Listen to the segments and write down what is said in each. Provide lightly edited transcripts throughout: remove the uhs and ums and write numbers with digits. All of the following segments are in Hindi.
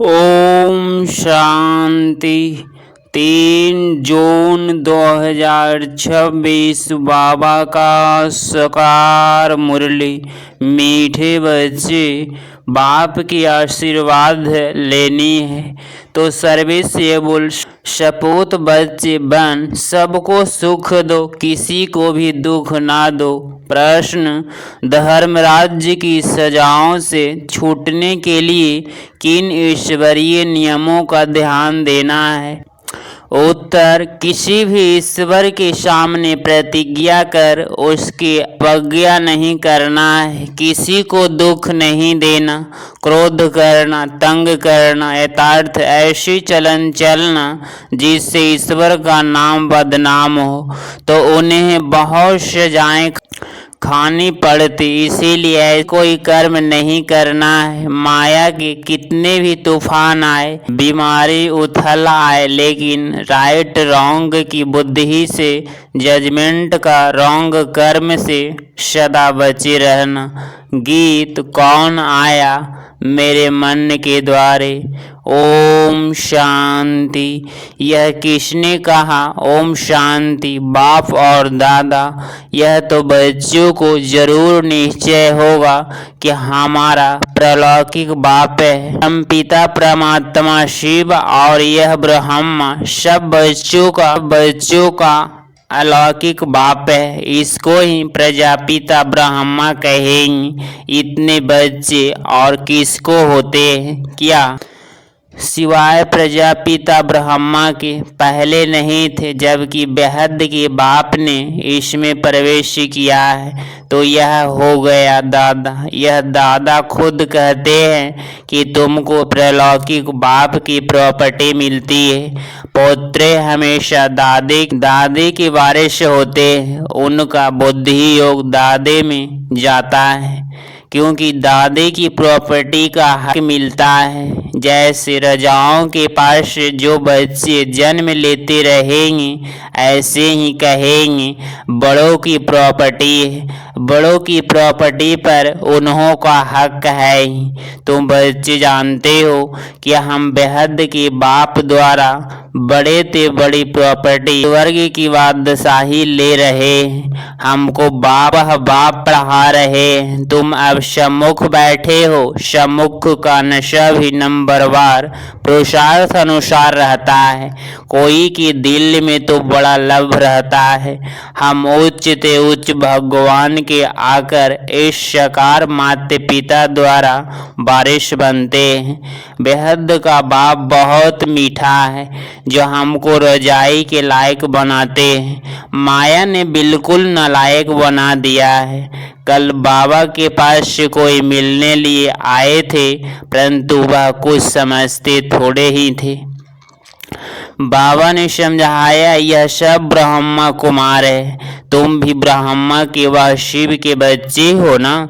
ओम शांति। 3 जून 2026 बाबा का साकार मुरली। मीठे बच्चे, बाप की आशीर्वाद लेनी है तो सर्वे से बोल, सपूत बच्चे बन सबको सुख दो, किसी को भी दुख ना दो। प्रश्न, धर्मराज्य की सजाओं से छूटने के लिए किन ईश्वरीय नियमों का ध्यान देना है? उत्तर, किसी भी ईश्वर के सामने प्रतिज्ञा कर उसकी अवज्ञा नहीं करना है, किसी को दुख नहीं देना, क्रोध करना, तंग करना, यथार्थ ऐसी चलन चलना जिससे ईश्वर का नाम बदनाम हो तो उन्हें बहुत सजाएं खानी पड़ती। इसीलिए कोई कर्म नहीं करना है। माया के कितने भी तूफान आए, बीमारी उथल आए, लेकिन राइट रॉन्ग की बुद्धि से, जजमेंट का रॉन्ग कर्म से सदा बचे रहना। गीत कौन आया मेरे मन के द्वारे? ओम शांति। यह किसने कहा ओम शांति? बाप और दादा। यह तो बच्चों को जरूर निश्चय होगा कि हमारा प्रलौकिक बाप है, हम पिता परमात्मा शिव और यह ब्रह्मा सब बच्चों का अलौकिक बाप है। इसको ही प्रजापिता ब्रह्मा कहेंगे। इतने बच्चे और किसको होते हैं क्या? सिवाय प्रजापिता ब्रह्मा के पहले नहीं थे, जबकि बेहद के बाप ने इसमें प्रवेश किया है तो यह हो गया दादा। यह दादा खुद कहते हैं कि तुमको प्रलौकिक बाप की प्रॉपर्टी मिलती है। पौत्रे हमेशा दादे के वारिस होते हैं, उनका बुद्धि योग दादे में जाता है क्योंकि दादे की प्रॉपर्टी का हक मिलता है। जैसे रजाओं के पास जो बच्चे जन्म लेते रहेंगे ऐसे ही कहेंगे बड़ों की प्रॉपर्टी है, बड़ों की प्रॉपर्टी पर उन्हों का हक है ही। तुम बच्चे जानते हो कि हम बेहद के बाप द्वारा बड़े ते बड़ी प्रॉपर्टी वर्ग की बादशाही ले रहे हैं। हमको बाप पढ़ा रहे हैं। तुम अब सम्मुख बैठे हो। सम्मुख का नशा भी नंबरवार पुरुषार्थ अनुसार रहता है। कोई की दिल में तो बड़ा लभ रहता है। हम उच्च ते उच्च भगवान के आकर इस साकार माता पिता द्वारा वारिस बनते हैं। बेहद का बाप बहुत मीठा है जो हमको रजाई के लायक बनाते हैं। माया ने बिल्कुल नालायक बना दिया है। कल बाबा के पास से कोई मिलने लिए आए थे, परंतु वह कुछ समझते थोड़े ही थे। बाबा ने समझाया यह सब ब्रह्मा कुमार है, तुम भी ब्रह्मा के व शिव के बच्चे हो ना।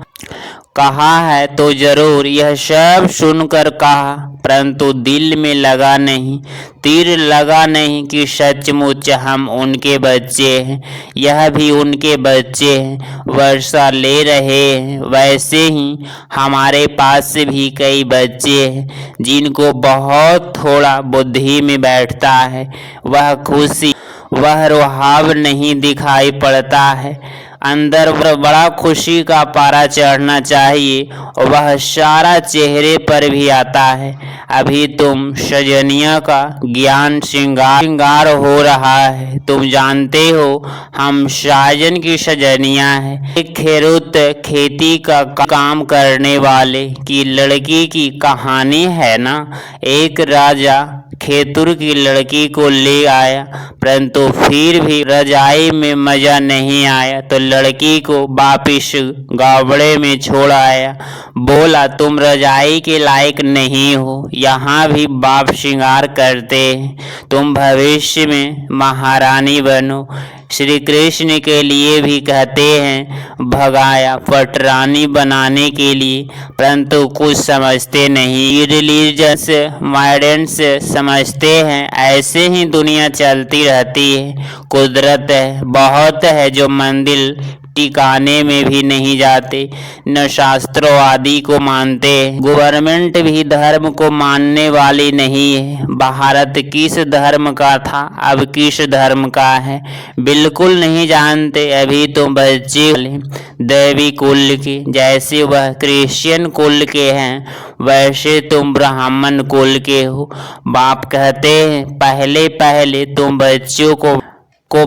कहा है तो जरूर यह सब सुनकर कहा, परंतु दिल में लगा नहीं, तीर लगा नहीं कि सचमुच हम उनके बच्चे हैं। यह भी उनके बच्चे हैं, वर्षा ले रहे हैं। वैसे ही हमारे पास भी कई बच्चे हैं जिनको बहुत थोड़ा बुद्धि में बैठता है। वह खुशी, वह रुहाव नहीं दिखाई पड़ता है। अंदर बड़ा खुशी का पारा चढ़ना चाहिए, वह सारा चेहरे पर भी आता है। अभी तुम सजनिया का ज्ञान श्रृंगार हो रहा है। तुम जानते हो हम साजन की सजनिया है। एक खेरुत खेती का काम करने वाले की लड़की की कहानी है ना। एक राजा खेतुर की लड़की को ले आया, परंतु फिर भी रजाई में मजा नहीं आया तो लड़की को वापिस गावड़े में छोड़ आया। बोला तुम रजाई के लायक नहीं हो। यहाँ भी बाप श्रृंगार करते हैं, तुम भविष्य में महारानी बनो। श्री कृष्ण के लिए भी कहते हैं भगाया पटरानी बनाने के लिए, परंतु कुछ समझते नहीं। रिलीजियस माइंड्स समझते हैं ऐसे ही दुनिया चलती रहती है। कुदरत है बहुत है जो मंदिर टिकाने में भी नहीं जाते, न शास्त्रों आदि को मानते। गवर्नमेंट भी धर्म को मानने वाली नहीं है। भारत किस धर्म का था, अब किस धर्म का है, बिल्कुल नहीं जानते। अभी तो बच्चे दैवी कुल के, जैसे वह क्रिश्चियन कुल के हैं वैसे तुम ब्राह्मण कुल के हो। बाप कहते हैं पहले पहले तुम बच्चों को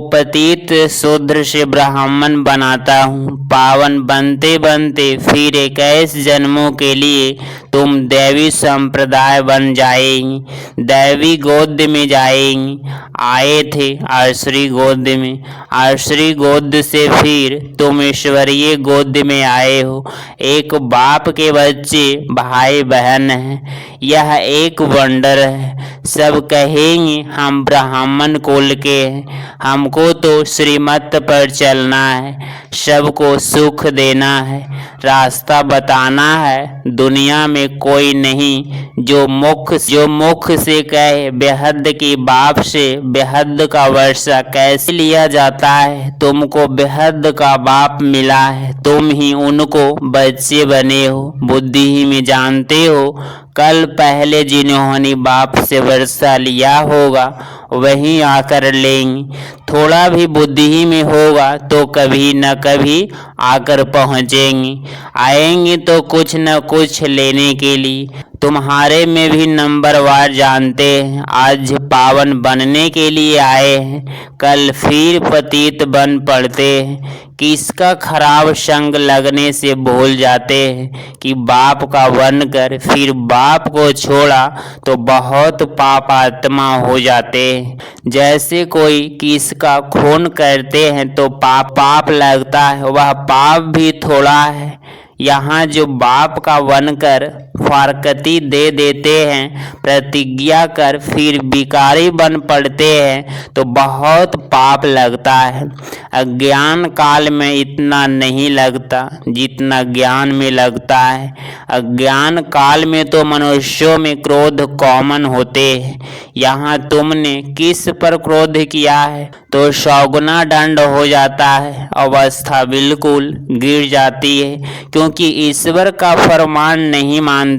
पतित शूद्र से ब्राह्मण बनाता हूँ। पावन बनते बनते फिर 21 जन्मों के लिए तुम दैवी संप्रदाय बन जाएंगी, दैवी गोद में जाएंगी। आए थे आश्री गोद में, आश्री गोद से फिर तुम ईश्वरीय गोद में आए हो। एक बाप के बच्चे भाई बहन हैं, यह एक वंडर है। सब कहेंगे हम ब्राह्मण कुल के हैं, हमको तो श्रीमत पर चलना है, सबको सुख देना है, रास्ता बताना है। दुनिया में कोई नहीं जो मुख से कहे बेहद की बाप से बेहद का वर्षा कैसे लिया जाता है। तुमको बेहद का बाप मिला है, तुम ही उनको बच्चे बने हो। बुद्धि ही में जानते हो कल पहले जिन्होंने बाप से वर्षा लिया होगा वही आकर लेंगे। थोड़ा भी बुद्धि में होगा तो कभी न कभी आकर पहुँचेंगे, आएंगे तो कुछ न कुछ लेने के लिए। तुम्हारे में भी नंबरवार जानते हैं, आज पावन बनने के लिए आए हैं, कल फिर पतित बन पड़ते हैं। किसका खराब संग लगने से भूल जाते हैं कि बाप का बनकर फिर बाप को छोड़ा तो बहुत पापात्मा हो जाते हैं। जैसे कोई किसका खून करते हैं तो पाप लगता है, वह पाप भी थोड़ा है। यहाँ जो बाप का बनकर फारकती दे देते हैं, प्रतिज्ञा कर फिर भिखारी बन पड़ते हैं तो बहुत पाप लगता है। अज्ञान काल में इतना नहीं लगता जितना ज्ञान में लगता है। अज्ञान काल में तो मनुष्यों में क्रोध कॉमन होते हैं। यहाँ तुमने किस पर क्रोध किया है तो 100 गुना दंड हो जाता है, अवस्था बिल्कुल गिर जाती है, क्योंकि ईश्वर का फरमान नहीं मानते।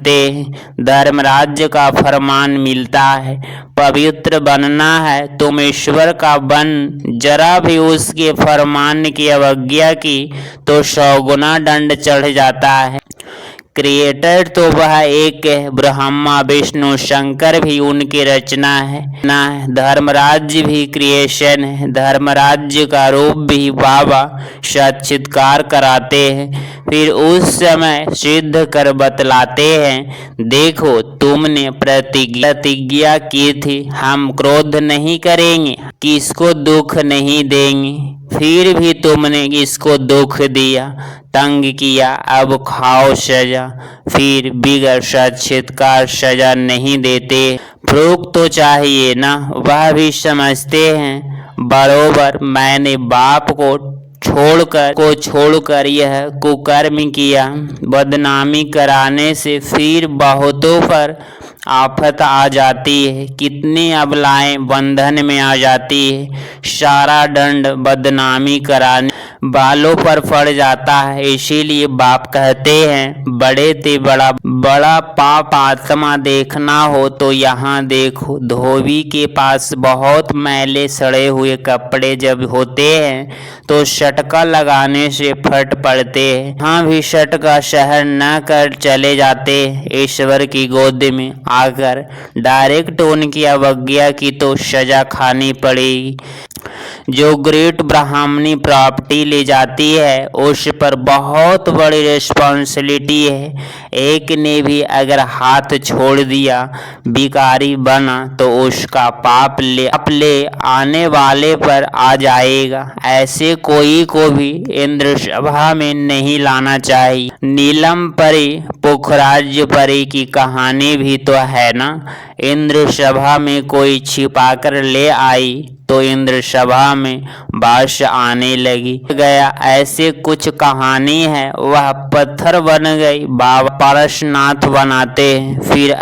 धर्मराज्य का फरमान मिलता है, पवित्र बनना है तुम ईश्वर का बन। जरा भी उसके फरमान की अवज्ञा की तो 100 गुना दंड चढ़ जाता है। क्रिएटर तो वह एक है, ब्रह्मा विष्णु शंकर भी उनकी रचना है ना। धर्मराज्य भी क्रिएशन है, धर्मराज्य का रूप भी बाबा साक्षात्कार कराते हैं, फिर उस समय सिद्ध कर बतलाते हैं। देखो तुमने प्रतिज्ञा की थी हम क्रोध नहीं करेंगे, किसको दुख नहीं देंगे, फिर भी तुमने इसको दुख दिया, तंग किया, अब खाओ सजा। फिर बिगड़ साक्षात्कार सजा नहीं देते, प्रूफ तो चाहिए ना। वह भी समझते हैं बरोबर मैंने बाप को छोड़कर यह कुकर्म किया। बदनामी कराने से फिर बहुतों पर आफत आ जाती है, कितनी अबलाएं बंधन में आ जाती है। सारा दंड बदनामी कराने बालों पर पड़ जाता है। इसीलिए बाप कहते हैं बड़े ते बड़ा पाप आत्मा देखना हो तो यहाँ देखो। धोबी के पास बहुत मैले सड़े हुए कपड़े जब होते हैं तो शटका लगाने से फट पड़ते हैं। यहाँ भी शटका सहन न कर चले जाते ईश्वर की गोद में आकर, डायरेक्ट उनकी अवज्ञा की तो सजा खानी पड़ेगी। जो ग्रेट ब्राह्मणी प्रॉपर्टी ले जाती है उस पर बहुत बड़ी रिस्पॉन्सिबिलिटी है। एक ने भी अगर हाथ छोड़ दिया, भिखारी बना, तो उसका पाप ले आने वाले पर आ जाएगा। ऐसे कोई को भी इंद्र सभा में नहीं लाना चाहिए। नीलम परी पुखराज परी की कहानी भी तो है ना। इंद्र सभा में कोई छिपाकर ले आई तो इंद्र सभा में बाश आने लगी गया। ऐसे कुछ कहानी है। वह पत्थर बन गई, बाबा पारसनाथ बनाते हैं। फिर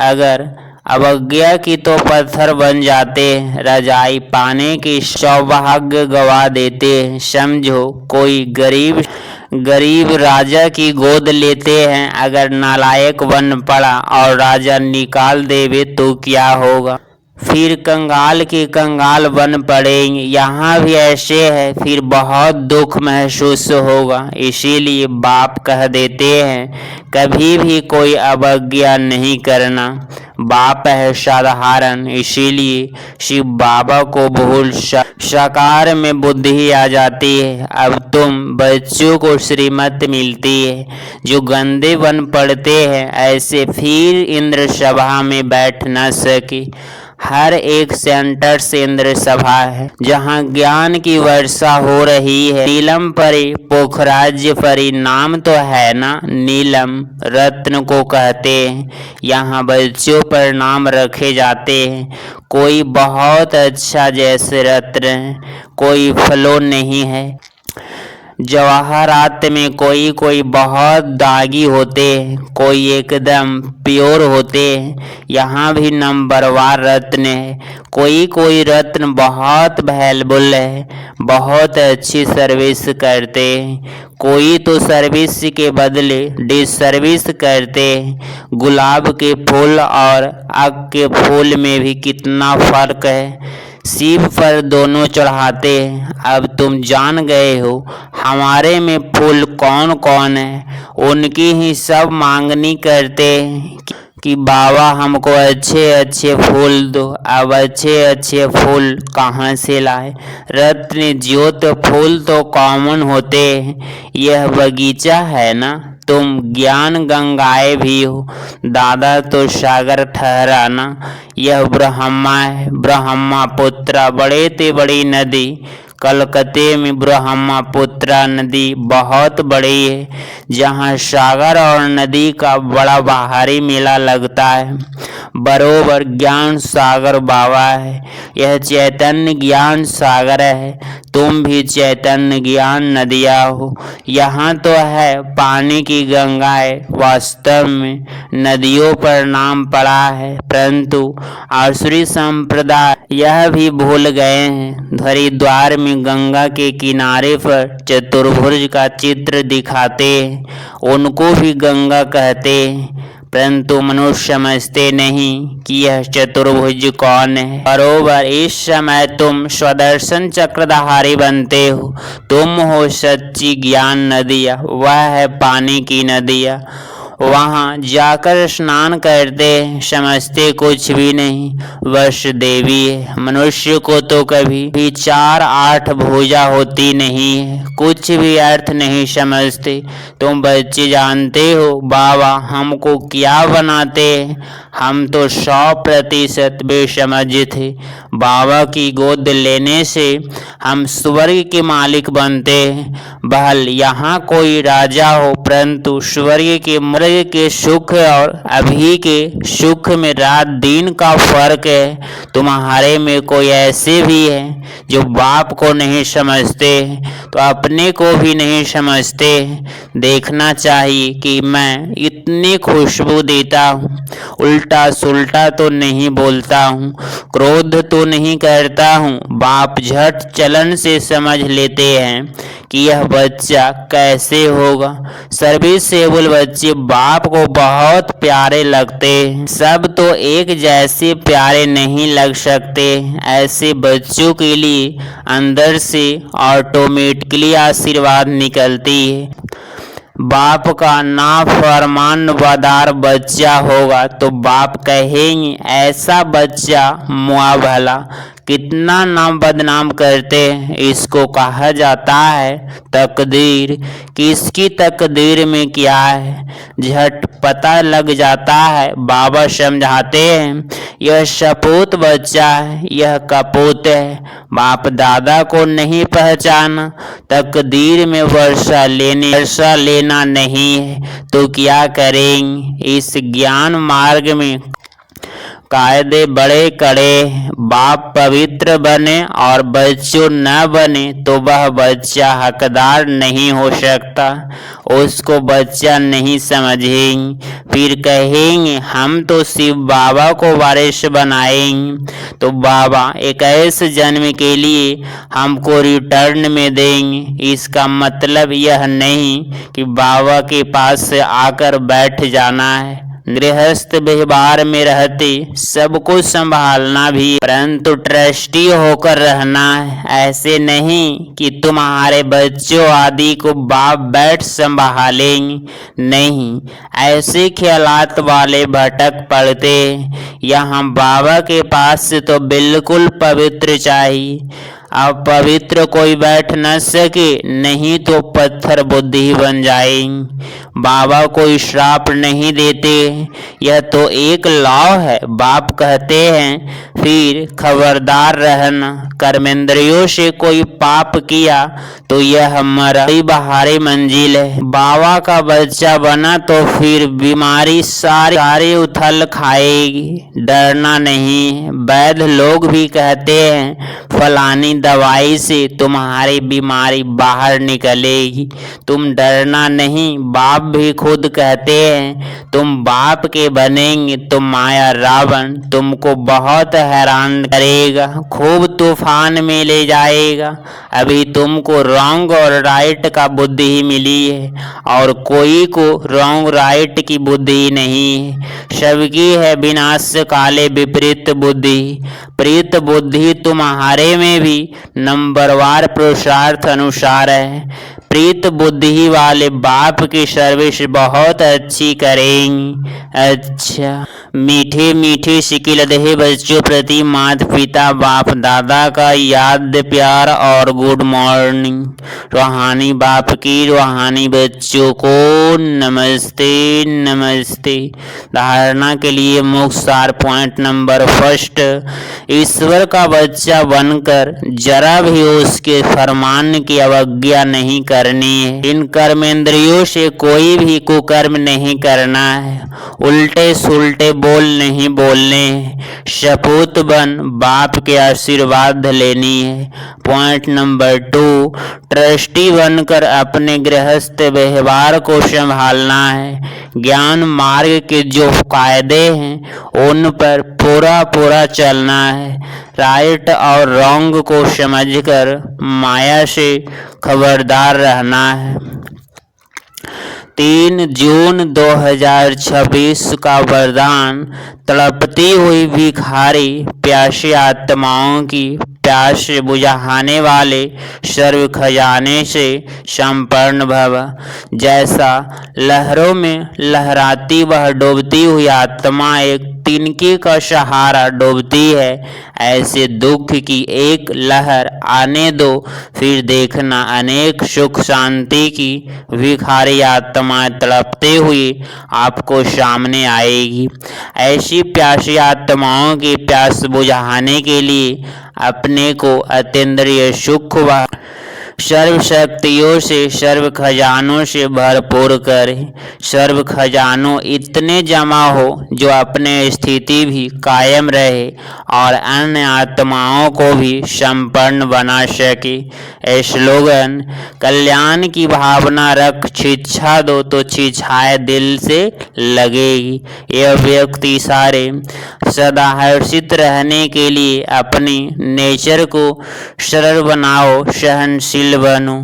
अवज्ञा की तो पत्थर बन जाते हैं, रजाई पाने की सौभाग्य गवा देते हैं। समझो कोई गरीब राजा की गोद लेते हैं, अगर नालायक बन पड़ा और राजा निकाल देवे तो क्या होगा? फिर कंगाल के कंगाल बन पड़ेंगे। यहाँ भी ऐसे है, फिर बहुत दुख महसूस होगा। इसीलिए बाप कह देते हैं कभी भी कोई अवज्ञा नहीं करना। बाप है साधारण, इसीलिए शिव बाबा को भूल साकार में बुद्धि आ जाती है। अब तुम बच्चों को श्रीमत मिलती है, जो गंदे बन पड़ते हैं ऐसे फिर इंद्र सभा में बैठ न सके। हर एक सेंटर से इंद्र सभा है, जहाँ ज्ञान की वर्षा हो रही है। नीलम परी पोखराज्य परी नाम तो है ना, नीलम रत्न को कहते हैं। यहाँ बच्चों पर नाम रखे जाते हैं। कोई बहुत अच्छा जैसे रत्न है, कोई फ्लो नहीं है। जवाहरात में कोई बहुत दागी होते हैं, कोई एकदम प्योर होते हैं। यहाँ भी नंबरवार रत्न है। कोई रत्न बहुत वैल्युएबल है, बहुत अच्छी सर्विस करते हैं। कोई तो सर्विस के बदले डिसर्विस करते हैं। गुलाब के फूल और आग के फूल में भी कितना फर्क है। शिव पर दोनों चढ़ाते हैं। अब तुम जान गए हो हमारे में फूल कौन कौन है। उनकी ही सब मांगनी करते हैं कि बाबा हमको अच्छे अच्छे फूल दो। अब अच्छे अच्छे फूल कहाँ से लाए? रत्न ज्योत फूल तो कॉमन होते हैं। यह बगीचा है ना, तुम ज्ञान गंगाएं भी हो। दादा तो सागर ठहराना। यह ब्रह्मा है, ब्रह्मपुत्रा बड़े ते बड़ी नदी। कलकत्ते में ब्रह्मपुत्रा नदी बहुत बड़ी है, जहाँ सागर और नदी का बड़ा बाहरी मेला लगता है। बरोबर ज्ञान सागर बाबा है। यह चैतन्य ज्ञान सागर है। तुम भी चैतन्य ज्ञान नदियाँ हो। यहाँ तो है पानी की गंगाएं। वास्तव में नदियों पर नाम पड़ा है, परंतु आसुरी संप्रदाय यह भी भूल गए हैं। हरिद्वार में गंगा के किनारे पर चतुर्भुज का चित्र दिखाते हैं, उनको भी गंगा कहते हैं, परंतु मनुष्य समझते नहीं कि यह चतुर्भुज कौन है। बरोबर इस समय तुम स्वदर्शन चक्रधारी बनते हो। तुम हो सच्ची ज्ञान नदियाँ, वह है पानी की नदियाँ। वहाँ जाकर स्नान करते समझते कुछ भी नहीं, बस देवी है। मनुष्य को तो कभी भी 4-8 भुजा होती नहीं है, कुछ भी अर्थ नहीं समझते। तुम बच्चे जानते हो बाबा हमको क्या बनाते हैं? हम तो 100% बेसमझ थे। बाबा की गोद लेने से हम स्वर्ग के मालिक बनते हैं। भल यहाँ कोई राजा हो, परंतु स्वर्ग के मर्ग के सुख और अभी के सुख में रात दिन का फर्क है। तुम्हारे में कोई ऐसे भी है जो बाप को नहीं समझते, तो अपने को भी नहीं समझते। देखना चाहिए कि मैं इतनी खुशबू देता हूँ, उल्टा सुल्टा तो नहीं बोलता हूँ, क्रोध तो नहीं करता हूँ। बाप झट चलन से समझ लेते हैं कि यह बच्चा कैसे होगा। सर्विसेबल बच्चे बाप को बहुत प्यारे लगते हैं। सब तो एक जैसे प्यारे नहीं लग सकते। ऐसे बच्चों के लिए अंदर से ऑटोमेटिकली आशीर्वाद निकलती है। बाप का नाफरमानवादार बच्चा होगा तो बाप कहेंगे ऐसा बच्चा मुआ भला, कितना नाम बदनाम करते हैं। इसको कहा जाता है तकदीर। किसकी तकदीर में क्या है झट पता लग जाता है। बाबा समझाते हैं यह सपूत बच्चा है, यह कपूत है। बाप दादा को नहीं पहचाना। तकदीर में वर्षा लेना नहीं है तो क्या करेंगे? इस ज्ञान मार्ग में कायदे बड़े कड़े, बाप पवित्र बने और बच्चों न बने तो वह बच्चा हकदार नहीं हो सकता, उसको बच्चा नहीं समझेंगे, फिर कहेंगे हम तो शिव बाबा को वारिस बनाएंगे, तो बाबा एक ऐसे जन्म के लिए हमको रिटर्न में देंगे। इसका मतलब यह नहीं कि बाबा के पास से आकर बैठ जाना है। गृहस्थ व्यवहार में रहते सबको संभालना भी, परंतु ट्रस्टी होकर रहना है। ऐसे नहीं कि तुम्हारे बच्चों आदि को बाप बैठ संभालेंगे, नहीं, ऐसे ख्यालात वाले भटक पड़ते। यहाँ बाबा के पास तो बिल्कुल पवित्र चाहिए। अब पवित्र कोई बैठ न सके, नहीं तो पत्थर बुद्धि बन जाएंगे। बाबा कोई श्राप नहीं देते, यह तो एक लॉ है। बाप कहते हैं फिर खबरदार रहना, कर्मेंद्रियों से कोई पाप किया तो यह हमारा बाहरी मंजिल है। बाबा का बच्चा बना तो फिर बीमारी सारे उथल खाएगी, डरना नहीं। वैद्य लोग भी कहते हैं फलानी दवाई से तुम्हारी बीमारी बाहर निकलेगी, तुम डरना नहीं। बाप भी खुद कहते हैं तुम बाप के बनेंगे तो माया रावण तुमको बहुत हैरान करेगा, खूब तूफान में ले जाएगा। अभी तुमको रॉन्ग और राइट का बुद्धि मिली है और कोई को रॉन्ग राइट की बुद्धि नहीं है। सबकी है विनाश काले विपरीत बुद्धि। प्रीत बुद्धि तुम्हारे में भी नंबरवार पुरुषार्थ अनुसार है। प्रीत बुद्धि वाले बाप की सर्विस बहुत अच्छी करेंगी। अच्छा, मीठे मीठे शिकिलदहे बच्चों प्रति माता पिता बाप दादा का याद प्यार और गुड मॉर्निंग। रूहानी बाप की रूहानी बच्चों को नमस्ते नमस्ते। धारणा के लिए मुख्य सार पॉइंट नंबर फर्स्ट, ईश्वर का बच्चा बनकर जरा भी उसके फरमान की अवज्ञा नहीं करनी है। इन कर्मेंद्रियों से कोई भी कुकर्म नहीं करना है, उल्टे सुल्टे बोल नहीं बोलने हैं। सपूत बन बाप के आशीर्वाद लेनी है। पॉइंट नंबर 2, ट्रस्टी बनकर अपने गृहस्थ व्यवहार को संभालना है। ज्ञान मार्ग के जो कायदे हैं उन पर पूरा चलना है। राइट और रॉन्ग को समझकर माया से खबरदार रहना है। 3 जून 2026 का वरदान, तड़पती हुई भिखारी प्यासी आत्माओं की प्यास बुझाने वाले सर्व खजाने से संपन्न भव। जैसा लहरों में लहराती वह डूबती हुई आत्मा एक तिनके का सहारा डूबती है, ऐसे दुख की एक लहर आने दो, फिर देखना अनेक सुख शांति की भिखारी आत्माएं तड़पते हुए आपको सामने आएगी। ऐसी प्यासी आत्माओं की प्यास बुझाने के लिए अपने को अतीन्द्रिय सुख व सर्व शक्तियों से सर्व खजानों से भरपूर करें। सर्व खजानों इतने जमा हो जो अपने स्थिति भी कायम रहे और अन्य आत्माओं को भी संपन्न बना सके। स्लोगन, कल्याण की भावना रख शिक्षा दो तो शिक्षाएं दिल से लगेगी। यह व्यक्ति सारे सदा हर्षित रहने के लिए अपनी नेचर को सरल बनाओ, सहनशील बनो।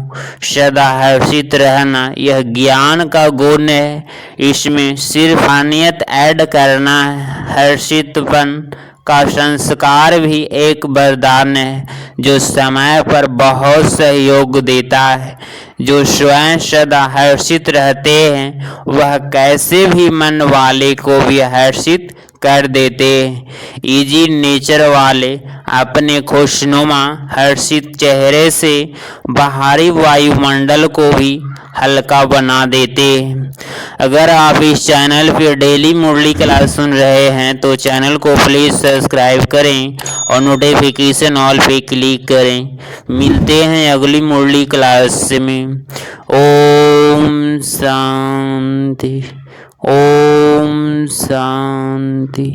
सदा हर्षित रहना यह ज्ञान का गुण है, इसमें सिर्फ हानियत ऐड करना है। हर्षितपन का संस्कार भी एक वरदान है जो समय पर बहुत सहयोग देता है। जो स्वयं सदा हर्षित रहते हैं वह कैसे भी मन वाले को भी हर्षित कर देते हैं। इजी नेचर वाले अपने खुशनुमा हर्षित चेहरे से बाहरी वायुमंडल को भी हल्का बना देते हैं। अगर आप इस चैनल पर डेली मुरली क्लास सुन रहे हैं तो चैनल को प्लीज़ सब्सक्राइब करें और नोटिफिकेशन ऑल पे क्लिक करें। मिलते हैं अगली मुरली क्लास में। ओम शांति, ओम शांति।